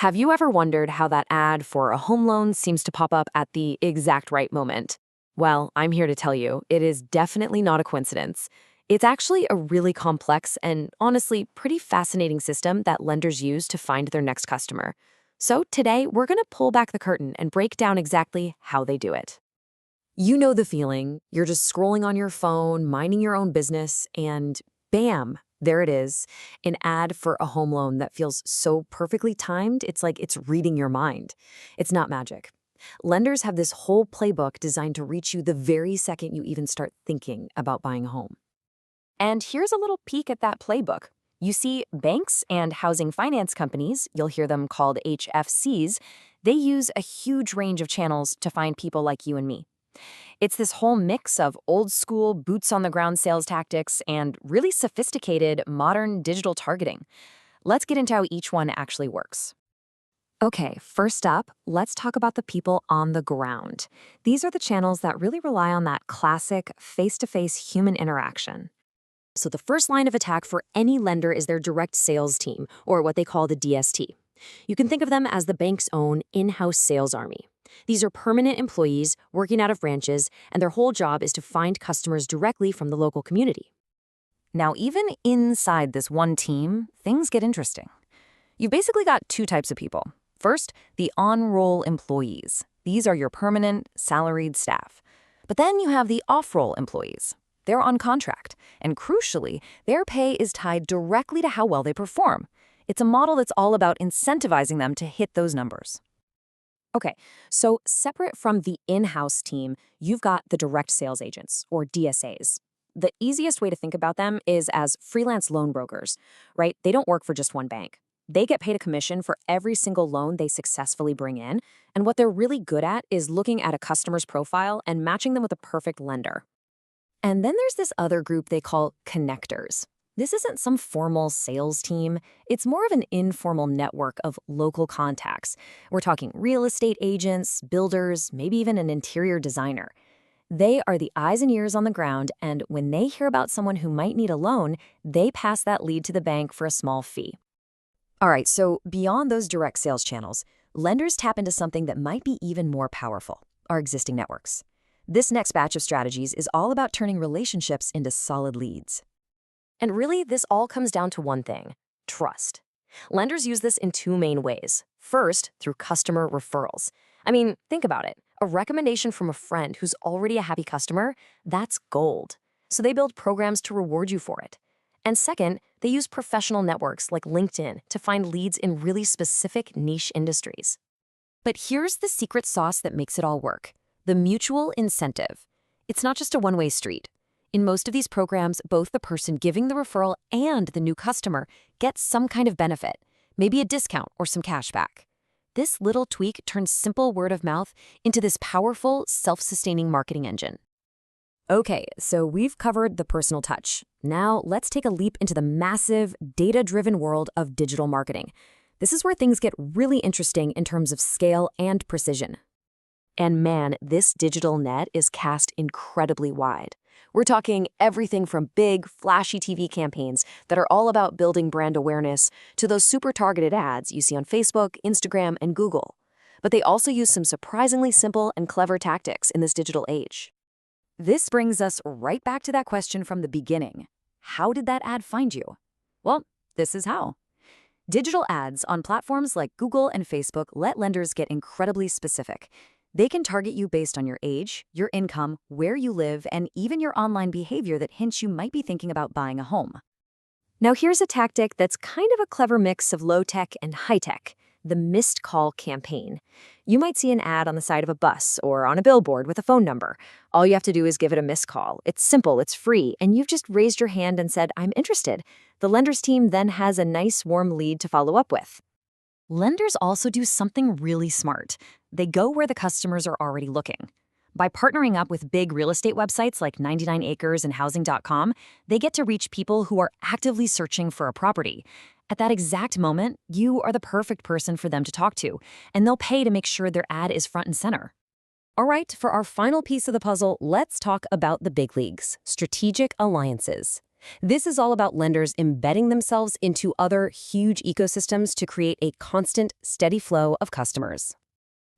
Have you ever wondered how that ad for a home loan seems to pop up at the exact right moment? Well, I'm here to tell you, it is definitely not a coincidence. It's actually a really complex and honestly pretty fascinating system that lenders use to find their next customer. So today, we're going to pull back the curtain and break down exactly how they do it. You know the feeling. You're just scrolling on your phone, minding your own business, and bam, there it is, an ad for a home loan that feels so perfectly timed, it's like it's reading your mind. It's not magic. Lenders have this whole playbook designed to reach you the very second you even start thinking about buying a home. And here's a little peek at that playbook. You see, banks and housing finance companies, you'll hear them called HFCs, they use a huge range of channels to find people like you and me. It's this whole mix of old school, boots on the ground sales tactics and really sophisticated, modern digital targeting. Let's get into how each one actually works. Okay, first up, let's talk about the people on the ground. These are the channels that really rely on that classic face to face human interaction. So, the first line of attack for any lender is their direct sales team, or what they call the DST. You can think of them as the bank's own in house sales army. These are permanent employees working out of branches, and their whole job is to find customers directly from the local community. Now, even inside this one team, things get interesting. You've basically got two types of people. First, the on-roll employees. These are your permanent, salaried staff. But then you have the off-roll employees. They're on contract, and crucially, their pay is tied directly to how well they perform. It's a model that's all about incentivizing them to hit those numbers. Okay, so separate from the in-house team, you've got the direct sales agents, or DSAs. The easiest way to think about them is as freelance loan brokers, right? They don't work for just one bank. They get paid a commission for every single loan they successfully bring in, and what they're really good at is looking at a customer's profile and matching them with a perfect lender. And then there's this other group they call connectors. This isn't some formal sales team. It's more of an informal network of local contacts. We're talking real estate agents, builders, maybe even an interior designer. They are the eyes and ears on the ground, and when they hear about someone who might need a loan, they pass that lead to the bank for a small fee. All right, so beyond those direct sales channels, lenders tap into something that might be even more powerful, our existing networks. This next batch of strategies is all about turning relationships into solid leads. And really, this all comes down to one thing: trust. Lenders use this in two main ways. First, through customer referrals. I mean, think about it. A recommendation from a friend who's already a happy customer, that's gold. So they build programs to reward you for it. And second, they use professional networks like LinkedIn to find leads in really specific niche industries. But here's the secret sauce that makes it all work: the mutual incentive. It's not just a one-way street. In most of these programs, both the person giving the referral and the new customer get some kind of benefit, maybe a discount or some cash back. This little tweak turns simple word of mouth into this powerful, self-sustaining marketing engine. Okay, so we've covered the personal touch. Now let's take a leap into the massive, data-driven world of digital marketing. This is where things get really interesting in terms of scale and precision. And man, this digital net is cast incredibly wide. We're talking everything from big, flashy TV campaigns that are all about building brand awareness to those super targeted ads you see on Facebook, Instagram, and Google. But they also use some surprisingly simple and clever tactics in this digital age. This brings us right back to that question from the beginning. How did that ad find you? Well, this is how. Digital ads on platforms like Google and Facebook let lenders get incredibly specific. They can target you based on your age, your income, where you live, and even your online behavior that hints you might be thinking about buying a home. Now here's a tactic that's kind of a clever mix of low-tech and high-tech: the missed call campaign. You might see an ad on the side of a bus or on a billboard with a phone number. All you have to do is give it a missed call. It's simple, it's free, and you've just raised your hand and said, "I'm interested." The lender's team then has a nice warm lead to follow up with. Lenders also do something really smart. They go where the customers are already looking. By partnering up with big real estate websites like 99 Acres and Housing.com, they get to reach people who are actively searching for a property. At that exact moment, you are the perfect person for them to talk to, and they'll pay to make sure their ad is front and center. All right, for our final piece of the puzzle, let's talk about the big leagues: strategic alliances. This is all about lenders embedding themselves into other huge ecosystems to create a constant, steady flow of customers.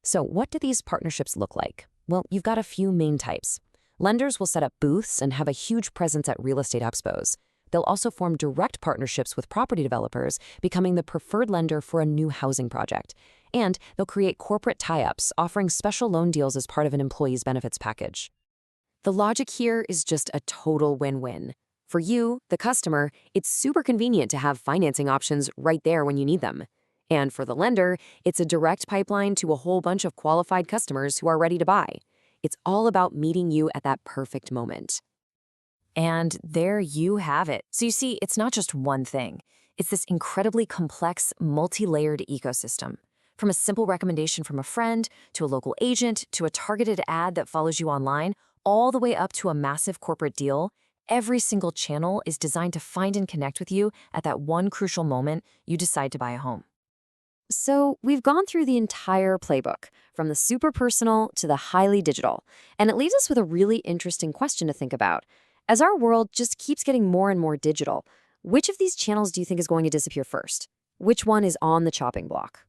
So, what do these partnerships look like? Well, you've got a few main types. Lenders will set up booths and have a huge presence at real estate expos. They'll also form direct partnerships with property developers, becoming the preferred lender for a new housing project. And they'll create corporate tie-ups, offering special loan deals as part of an employee's benefits package. The logic here is just a total win-win. For you, the customer, it's super convenient to have financing options right there when you need them. And for the lender, it's a direct pipeline to a whole bunch of qualified customers who are ready to buy. It's all about meeting you at that perfect moment. And there you have it. So you see, it's not just one thing. It's this incredibly complex, multi-layered ecosystem. From a simple recommendation from a friend, to a local agent, to a targeted ad that follows you online, all the way up to a massive corporate deal, every single channel is designed to find and connect with you at that one crucial moment you decide to buy a home. So we've gone through the entire playbook, from the super personal to the highly digital, and it leaves us with a really interesting question to think about. As our world just keeps getting more and more digital, which of these channels do you think is going to disappear first? Which one is on the chopping block?